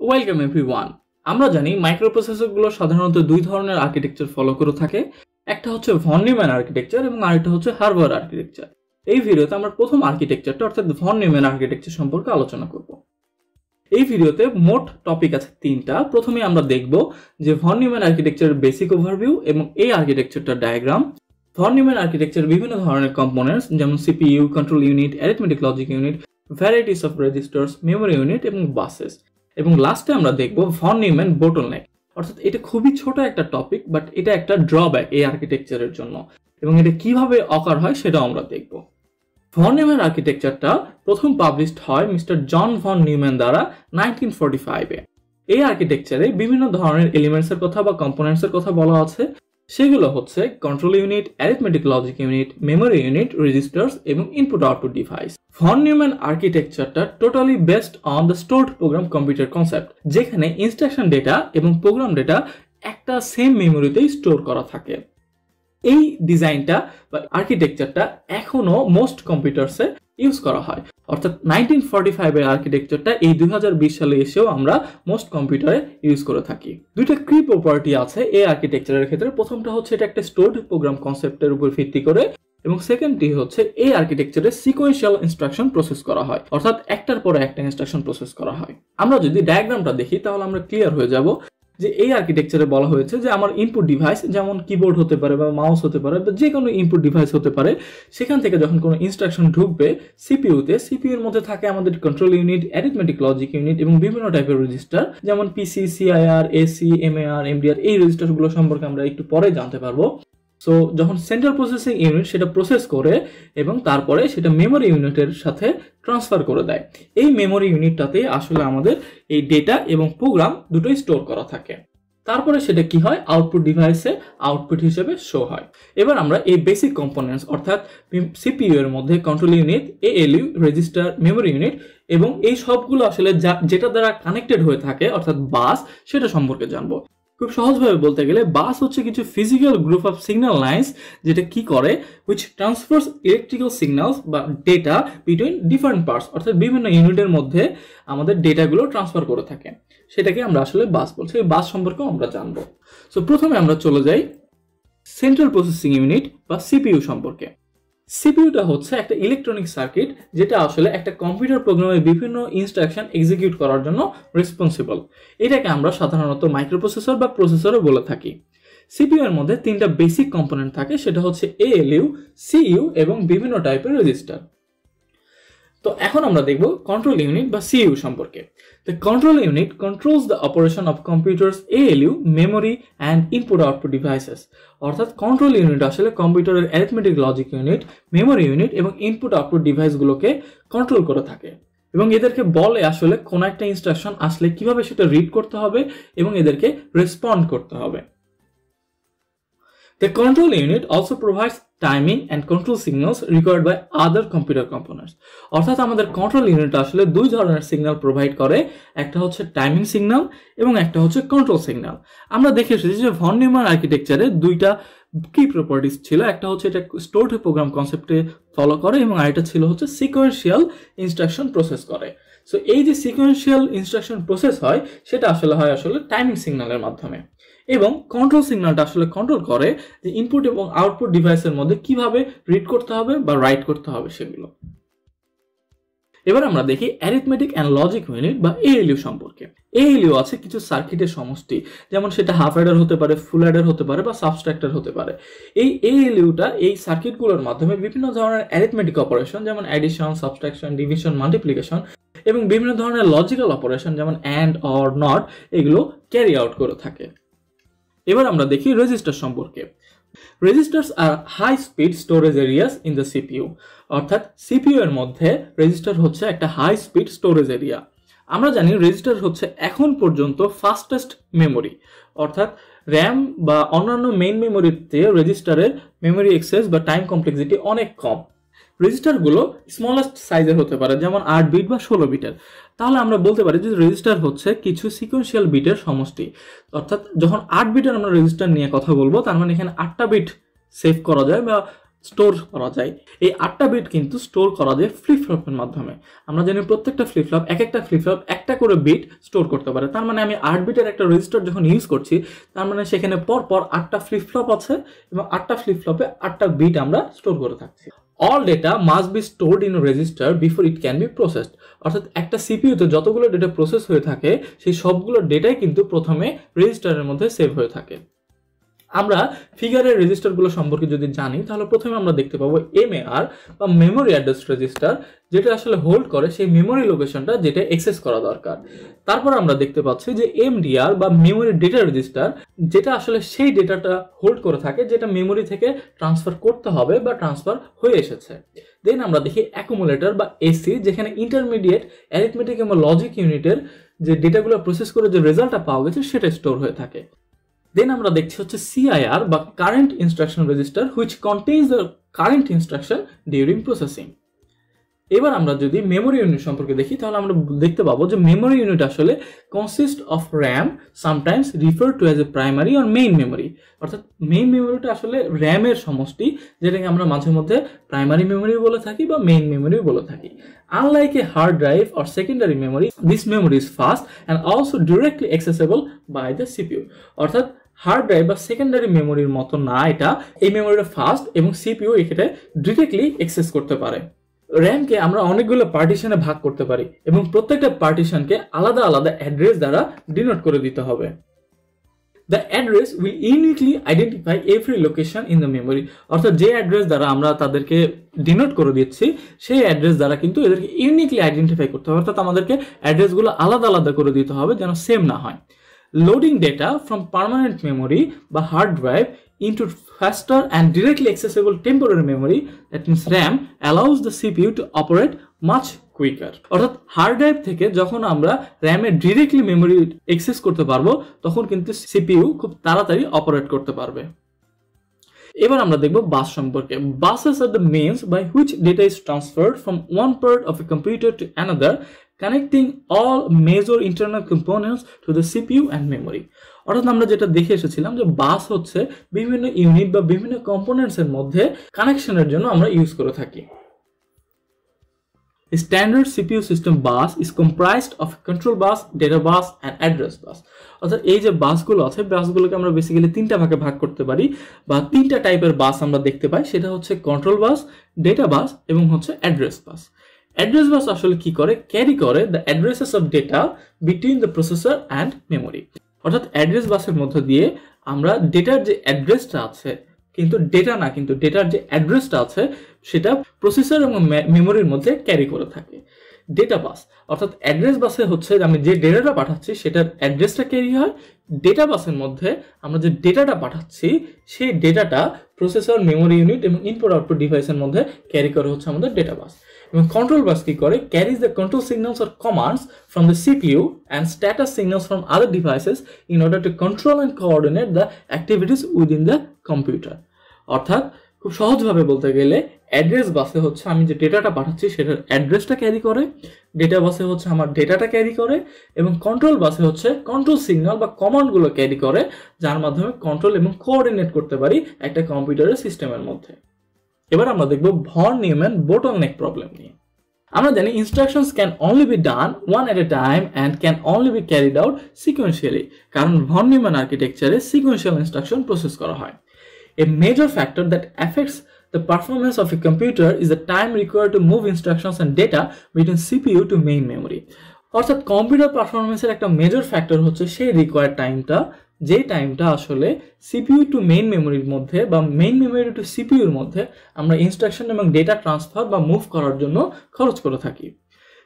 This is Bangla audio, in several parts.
Welcome everyone. আমরা জানি মাইক্রোপ্রসেসরগুলো সাধারণত দুই ধরনের আর্কিটেকচার ফলো করে থাকে। একটা হচ্ছে ভন নিউম্যান আর্কিটেকচার এবং আরেকটা হচ্ছে হার্ভার্ড আর্কিটেকচার। এই ভিডিওতে আমরা প্রথম আর্কিটেকচারটা অর্থাৎ ভন নিউম্যান আর্কিটেকচার সম্পর্কে আলোচনা করব। এই ভিডিওতে মোট টপিক আছে তিনটা। প্রথমে আমরা দেখব যে ভন নিউম্যান আর্কিটেকচারের বেসিক ওভারভিউ এবং এই আর্কিটেকচারটার ডায়াগ্রাম। ভন নিউম্যান আর্কিটেকচার বিভিন্ন ধরনের কম্পোনেন্টস যেমন CPU, control unit, arithmetic logic unit, varieties of registers, memory unit এবং বাসেস। এবং লাস্টে আমরা দেখব ভন নিউম্যান বোটলনেক, অর্থাৎ এটা খুবই ছোট একটা টপিক বাট এটা একটা ড্রব্যাক এই আর্কিটেকচারের জন্য, এবং এটা কিভাবে অকার হয় সেটাও আমরা দেখব। ভন নিউম্যান আর্কিটেকচারটা প্রথম পাবলিশড হয় মিস্টার জন ভন নিউম্যান দ্বারা 1945-এ। এই আর্কিটেকচারে বিভিন্ন ধরনের এলিমেন্টসের কথা বা কম্পোনেন্টসের কথা বলা আছে। সেগুলো হচ্ছে control unit, arithmetic logic unit, memory unit, registers এবং input output device. Von Neumann আর্কিটেকচারটা totally based on the stored program computer concept, যেখানে ইনস্ট্রাকশন ডেটা এবং প্রোগ্রাম ডেটা একটা সেম মেমোরিতেই স্টোর করা থাকে। এই ডিজাইনটা বা আর্কিটেকচারটা এখনো মোস্ট কম্পিউটারসে ইউজ করা হয়, অর্থাৎ 1945-এর আর্কিটেকচারটা এই 2020 সালে এসেও আমরা মোস্ট কম্পিউটারে ইউজ করে থাকি। দুইটা কি প্রপার্টি আছে এই আর্কিটেকচারের ক্ষেত্রে। প্রথমটা হচ্ছে এটা একটা স্টোরড প্রোগ্রাম কনসেপ্টের উপর ভিত্তি করে, এবং সেকেন্ডটি হচ্ছে এই আর্কিটেকচারে সিকোয়েন্সিয়াল ইনস্ট্রাকশন প্রসেস করা হয়, অর্থাৎ একটার পরে একটা ইনস্ট্রাকশন প্রসেস করা হয়। আমরা যদি ডায়াগ্রামটা দেখি তাহলে আমরা ক্লিয়ার হয়ে যাব যে এই আর্কিটেকচারে বলা হয়েছে যে আমার ইনপুট ডিভাইস যেমন কিবোর্ড হতে পারে বা মাউস হতে পারে বা যে কোনো ইনপুট ডিভাইস হতে পারে, সেখান থেকে যখন কোনো ইনস্ট্রাকশন ঢুকবে সিপিইউর মধ্যে থাকে আমাদের control unit, arithmetic logic unit এবং বিভিন্ন টাইপের রেজিস্টার যেমন পিসি, সিআইআর, এসি, এমএআর, এমডিআর। এই রেজিস্টারগুলো সম্পর্কে আমরা একটু পরে জানতে পারবো। সো যখন সেন্ট্রাল প্রসেসিং ইউনিট সেটা প্রসেস করে এবং তারপরে সেটা মেমোরি ইউনিটের সাথে ট্রান্সফার করে দেয়। এই মেমোরি ইউনিটটাতে আসলে আমাদের এই ডেটা এবং প্রোগ্রাম দুটোই স্টোর করা থাকে। তারপরে সেটা কি হয়, আউটপুট ডিভাইসে আউটপুট হিসেবে শো হয়। এবার আমরা এই বেসিক কম্পোনেন্টস অর্থাৎ সিপিইউ এর মধ্যে control unit, ALU, register, memory unit এবং এই সবগুলো আসলে যেটা দ্বারা কানেক্টেড হয়ে থাকে অর্থাৎ বাস, সেটা সম্পর্কে জানবো। খুব সহজভাবে বলতে গেলে বাস হচ্ছে কিছু physical group of signal lines যেটা কি করে, which transfers electrical signals বা ডেটা বিটুইন ডিফারেন্ট পার্টস, অর্থাৎ বিভিন্ন ইউনিটের মধ্যে আমাদের ডেটাগুলো ট্রান্সফার করে থাকে। সেটাকে আমরা আসলে বাস বলছি। এই বাস সম্পর্কেও আমরা জানবো। সো প্রথমে আমরা চলে যাই সেন্ট্রাল প্রসেসিং ইউনিট বা সিপিইউ সম্পর্কে। সিপিইউটা হচ্ছে একটা ইলেকট্রনিক সার্কিট যেটা আসলে একটা কম্পিউটার প্রোগ্রামের বিভিন্ন ইনস্ট্রাকশন এক্সিকিউট করার জন্য রেসপন্সিবল। এটাকে আমরা সাধারণত মাইক্রোপ্রসেসর বা প্রসেসরও বলে থাকি। সিপিইউ এর মধ্যে তিনটা বেসিক কম্পোনেন্ট থাকে, সেটা হচ্ছে এএলইউ, সিইউ এবং বিভিন্ন টাইপের রেজিস্টার। তো এখন আমরা দেখব কন্ট্রোল ইউনিট বা সিইউ সম্পর্কে। The control unit controls the operation of computers ALU, memory and input output devices. অর্থাৎ কন্ট্রোল ইউনিট আসলে কম্পিউটারের arithmetic logic unit, memory unit এবং ইনপুট আউটপুট ডিভাইসগুলোকে কন্ট্রোল করে থাকে, এবং এদেরকে বলে আসলে কোন একটা ইনস্ট্রাকশন আসলে কিভাবে সেটা রিড করতে হবে এবং এদেরকে রেসপন্ড করতে হবে। The control unit also provides timing and control signals required by other computer components. অর্থাৎ আমাদের কন্ট্রোল ইউনিট আসলে দুই ধরনের সিগন্যাল প্রোভাইড করে, একটা হচ্ছে টাইমিং সিগন্যাল এবং একটা হচ্ছে কন্ট্রোল সিগন্যাল। আমরা দেখে এসেছি যে ভন নিউম্যান আর্কিটেকচারে দুইটা কি প্রপার্টিস ছিল, একটা হচ্ছে এটা স্টোরড প্রোগ্রাম কনসেপ্টে ফলো করে এবং আরেকটা ছিল হচ্ছে সিকোয়েন্সিয়াল ইনস্ট্রাকশন প্রসেস করে। সো এই যে সিকোয়েন্সিয়াল ইনস্ট্রাকশন প্রসেস হয় সেটা আসলে হয় টাইমিং সিগন্যালের মাধ্যমে, এবং কন্ট্রোল সিগন্যালটা আসলে কন্ট্রোল করে যে ইনপুট এবং আউটপুট ডিভাইসের মধ্যে কিভাবে রিড করতে হবে বা রাইট করতে হবে সেগুলো। এবার আমরা দেখি অ্যারিথমেটিক অ্যান্ড লজিক ইউনিট বা এএলইউ সম্পর্কে। এএলইউ আছে কিছু সার্কিটের সমষ্টি, যেমন সেটা হাফ অ্যাডার হতে পারে, ফুল অ্যাডার হতে পারে বা সাবস্ট্রাক্টর হতে পারে। এই এএলইউটা এই সার্কিটগুলোর মাধ্যমে বিভিন্ন ধরনের অ্যারিথমেটিক অপারেশন যেমন অ্যাডিশন, সাবট্রাকশন, ডিভিশন, মাল্টিপ্লিকেশন এবং বিভিন্ন ধরনের লজিক্যাল অপারেশন যেমন অ্যান্ড, অর, নট এগুলো ক্যারি আউট করে থাকে। এবার আমরা দেখি রেজিস্টার সম্পর্কে। Registers are high speed storage areas in the CPU, অর্থাৎ সিপিইউ এর মধ্যে রেজিস্টার হচ্ছে একটা হাই স্পিড স্টোরেজ এরিয়া। আমরা জানি রেজিস্টার হচ্ছে এখন পর্যন্ত ফাস্টেস্ট মেমোরি, অর্থাৎ র্যাম বা অন্যান্য মেইন মেমোরিতে রেজিস্টারের মেমোরি অ্যাক্সেস বা টাইম কমপ্লেক্সিটি অনেক কম। রেজিস্টারগুলো স্মলেস্ট সাইজের হতে পারে যেমন 8 বিট বা 16 বিটের। তাহলে আমরা বলতে পারি যে রেজিস্টার হচ্ছে কিছু সিকোয়েন্সিয়াল বিটের সমষ্টি, অর্থাৎ যখন 8 বিটের আমরা রেজিস্টার নিয়ে কথা বলবো তার মানে এখানে 8টা বিট সেভ করা যায় বা স্টোর করা যায়। এই 8টা বিট কিন্তু স্টোর করা যায় ফ্লিপ ফ্লপের মাধ্যমে। আমরা জানি প্রত্যেকটা ফ্লিপ ফ্লপ একটা একটা করে বিট স্টোর করতে পারে। তার মানে আমি 8 বিটের একটা রেজিস্টার যখন ইউজ করছি, তার মানে সেখানে পরপর 8টা ফ্লিপ ফ্লপ আছে এবং 8টা ফ্লিপ ফ্লপে 8টা বিট আমরা স্টোর করে থাকছি। All data must be stored in register before it can be processed. অর্থাৎ একটা সিপিইউতে যতগুলো ডেটা প্রসেস হয়ে থাকে সেই সবগুলো ডেটাই কিন্তু প্রথমে রেজিস্টারের মধ্যে সেভ হয়ে থাকে। আমরা ফিগারের রেজিস্টারগুলো সম্পর্কে যদি জানি তাহলে প্রথমে আমরা দেখতে পাবো এমএআর বা মেমোরি অ্যাড্রেস রেজিস্টার, যেটা আসলে হোল্ড করে সেই মেমোরি লোকেশনটা যেটা অ্যাক্সেস করা দরকার। তারপর আমরা দেখতে পাচ্ছি যে এমডিআর বা মেমোরি ডেটা রেজিস্টার, যেটা আসলে সেই ডেটাটা হোল্ড করে থাকে যেটা মেমোরি থেকে ট্রান্সফার করতে হবে বা ট্রান্সফার হয়ে এসেছে। দেন আমরা দেখি অ্যাকুমুলেটর বা এসি, যেখানে ইন্টারমিডিয়েট অ্যারিথমেটিক এবং লজিক ইউনিটের যে ডেটাগুলো প্রসেস করে যে রেজাল্টটা পাওয়া গেছে সেটা স্টোর হয়ে থাকে। দেন আমরা দেখছি হচ্ছে সিআইআর বা current instruction register, which contains the current instruction during processing. এবার আমরা যদি মেমোরি ইউনিট সম্পর্কে দেখি তাহলে আমরা দেখতে পাবো যে মেমোরি ইউনিট আসলে consist of RAM, sometimes refer to as a primary or main memory. অর্থাৎ মেইন মেমোরিটা আসলে র্যামের সমষ্টি, যেটাকে আমরা মাঝে মধ্যে প্রাইমারি মেমোরি বলে থাকি বা মেইন মেমোরি বলে থাকি। Unlike a hard drive or secondary memory, this memory is fast and also directly accessible by the CPU. অর্থাৎ হার্ড ড্রাইভ বা সেকেন্ডারি মেমোরির মতো না এটা, এই মেমোরিটা ফাস্ট এবং সিপিইউ এখানে ডিরেক্টলি অ্যাক্সেস করতে পারে। র্যামকে আমরা অনেকগুলো পার্টিশনে ভাগ করতে পারি এবং প্রত্যেকটা পার্টিশনকে আলাদা আলাদা অ্যাড্রেস দ্বারা ডিনোট করে দিতে হবে। The address will uniquely identify every location in the memory. অর্থাৎ যে অ্যাড্রেস দ্বারা আমরা তাদেরকে ডিনোট করে দিচ্ছি সেই অ্যাড্রেস দ্বারা কিন্তু এদেরকে ইউনিকলি আইডেন্টিফাই করতে হবে। অর্থাৎ আমাদেরকে অ্যাড্রেসগুলো আলাদা আলাদা করে দিতে হবে যেন সেম না হয়। Loading data from permanent memory বা hard drive into faster and directly accessible temporary memory, that means RAM, allows the CPU to operate much quicker. অর্থাৎ হার্ড ড্রাইভ থেকে যখন আমরা র্যামে ডিরেক্টলি মেমোরি অ্যাক্সেস করতে পারবো তখন কিন্তু সিপিইউ খুব তাড়াতাড়ি অপারেট করতে পারবে। এবার আমরা দেখব বাস সম্পর্কে। Buses are the means by which data is transferred from one part of a computer to another, connecting all major internal components to the CPU and memory. অর্থাৎ আমরা যেটা দেখে এসেছিলাম যে বাস হচ্ছে বিভিন্ন ইউনিট বা বিভিন্ন কম্পোনেন্টস এর মধ্যে কানেকশনের জন্য আমরা ইউজ করে থাকি। A standard CPU system bus is comprised of control bus, data bus and address bus. অর্থাৎ এই যে বাসগুলো আছে, বাসগুলোকে আমরা বেসিক্যালি তিনটা ভাগে ভাগ করতে পারি বা তিনটা টাইপের বাস আমরা দেখতে পাই। সেটা হচ্ছে কন্ট্রোল বাস, ডেটা বাস এবং হচ্ছে অ্যাড্রেস বাস। অ্যাড্রেস বাস আসলে কি করে? ক্যারি করে the addresses of data between the processor and memory. অর্থাৎ অ্যাড্রেস বাসের মধ্য দিয়ে আমরা ডেটার যে অ্যাড্রেসটা আছে, কিন্তু ডেটা না, কিন্তু ডেটার যে অ্যাড্রেসটা আছে সেটা প্রসেসর এবং মেমোরির মধ্যে ক্যারি করে থাকে। ডেটা বাস অর্থাৎ অ্যাড্রেস বাসে হচ্ছে আমি যে ডেটাটা পাঠাচ্ছি সেটার অ্যাড্রেসটা ক্যারি হয়। ডেটা বাসের মধ্যে আমরা যে ডেটাটা পাঠাচ্ছি সেই ডেটাটা প্রসেসর, মেমোরি ইউনিট এবং ইনপুট আউটপুট ডিভাইসের মধ্যে ক্যারি করে হচ্ছে আমাদের ডেটা বাস। এবং কন্ট্রোল বাস কি করে? Carries the control signals or commands from the CPU and status signals from other devices in order to control and coordinate the activities within the computer. অর্থাৎ খুব সহজভাবে বলতে গেলে অ্যাড্রেস বাসে হচ্ছে আমি যে ডেটাটা পাঠাচ্ছি সেটার অ্যাড্রেসটা ক্যারি করে, ডেটা বাসে হচ্ছে আমার ডেটাটা ক্যারি করে এবং কন্ট্রোল বাসে হচ্ছে কন্ট্রোল সিগন্যাল বা কমান্ডগুলো ক্যারি করে, যার মাধ্যমে কন্ট্রোল এবং কোঅর্ডিনেট করতে পারি একটা কম্পিউটারের সিস্টেমের মধ্যে। এবার আমরা দেখব ভন নিউম্যান বোটলনেক প্রবলেম নিয়ে। আমরা জানি instructions can only be done one at a time and can only be carried out sequentially, কারণ ভন নিউম্যান আর্কিটেকচারে সিকোয়েন্সিয়াল ইনস্ট্রাকশন প্রসেস করা হয়। A major factor that affects the performance of a computer is the time required to move instructions and data between CPU to main memory. অর্থাৎ কম্পিউটার পারফরমেন্সের একটা মেজর ফ্যাক্টর হচ্ছে সেই রিকোয়ার্ড টাইমটা, যে টাইমটা আসলে সিপিইউ টু মেইন মেমোরির মধ্যে বা মেইন মেমোরি টু সিপিইউর মধ্যে আমরা ইনস্ট্রাকশন এবং ডেটা ট্রান্সফার বা মুভ করার জন্য খরচ করে থাকি।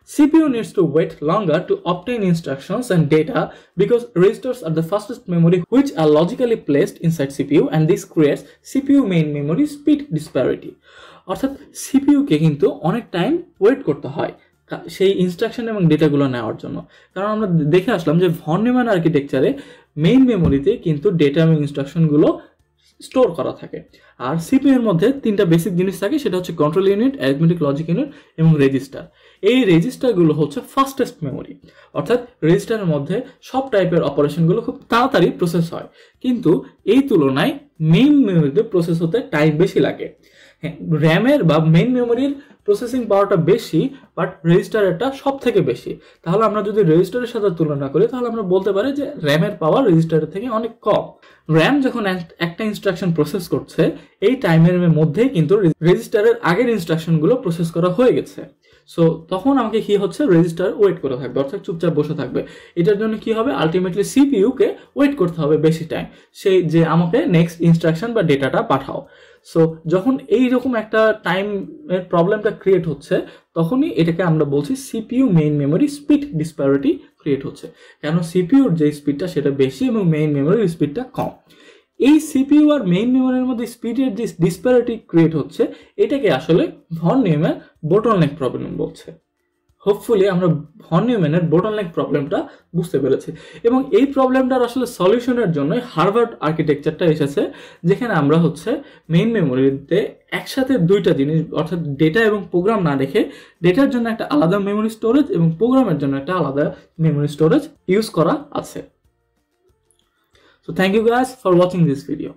CPU needs to wait longer to obtain instructions and data because registers are the fastest memory which are logically placed inside CPU, and this creates CPU main memory speed disparity. অর্থাৎ CPU কে কিন্তু অনেক টাইম ওয়েট করতে হয় সেই ইনস্ট্রাকশন এবং ডেটাগুলো নেওয়ার জন্য, কারণ আমরা দেখে আসলাম যে ভন নিউম্যান আর্কিটেকচারে মেইন মেমোরিতে কিন্তু ডেটা এবং ইনস্ট্রাকশনগুলো স্টোর করা থাকে। আর সিপিইউ এর মধ্যে তিনটা বেসিক জিনিস থাকে, সেটা হচ্ছে control unit, arithmetic logic unit এবং রেজিস্টার। এই রেজিস্টারগুলো হচ্ছে ফাস্টেস্ট মেমোরি, অর্থাৎ রেজিস্টারের মধ্যে সব টাইপের অপারেশনগুলো খুব তাড়াতাড়ি প্রসেস হয়, কিন্তু এই তুলনায় মেইন মেমোরিতে প্রসেস হতে টাইম বেশি লাগে। হ্যাঁ, র্যামের বা মেইন মেমোরির প্রসেসিং পাওয়ারটা বেশি, বাট রেজিস্টারেরটা সব থেকে বেশি। তাহলে আমরা যদি রেজিস্টারের সাথে তুলনা করি তাহলে আমরা বলতে পারি যে র্যামের পাওয়ার রেজিস্টারের থেকে অনেক কম। র্যাম যখন একটা ইনস্ট্রাকশন প্রসেস করছে, এই টাইমের মধ্যেই কিন্তু রেজিস্টারের আগের ইনস্ট্রাকশনগুলো প্রসেস করা হয়ে গেছে। সো তখন আমাকে কি হচ্ছে, রেজিস্টার ওয়েট করে থাকবে, অর্থাৎ চুপচাপ বসে থাকবে। এটার জন্য কি হবে, আলটিমেটলি সিপিইউকে ওয়েট করতে হবে বেশি টাইম, সেই যে আমাকে নেক্সট ইনস্ট্রাকশন বা ডেটাটা পাঠাও। সো যখন এইরকম একটা টাইমের প্রবলেমটা ক্রিয়েট হচ্ছে, তখনই এটাকে আমরা বলছি CPU main memory speed disparity create হচ্ছে। কেন, সিপিইউর যে স্পিডটা সেটা বেশি এবং মেইন মেমোরির স্পিডটা কম। এই সিপিইউ আর মেইন মেমোরির মধ্যে স্পিডের যে ডিসপ্যারিটি ক্রিয়েট হচ্ছে, এটাকে আসলে ভন নিউম্যান বোটলনেক প্রবলেম বলছে। হোপফুলি আমরা ভন নিউম্যানের বোটলনেক প্রবলেমটা বুঝতে পেরেছি, এবং এই প্রবলেমটার আসলে সলিউশনের জন্য হার্ভার্ড আর্কিটেকচারটা এসেছে, যেখানে আমরা হচ্ছে মেইন মেমোরিতে একসাথে দুইটা জিনিস, অর্থাৎ ডেটা এবং প্রোগ্রাম না রেখে ডেটার জন্য একটা আলাদা মেমোরি স্টোরেজ এবং প্রোগ্রামের জন্য একটা আলাদা মেমোরি স্টোরেজ ইউজ করা আছে। So thank you guys for watching this video.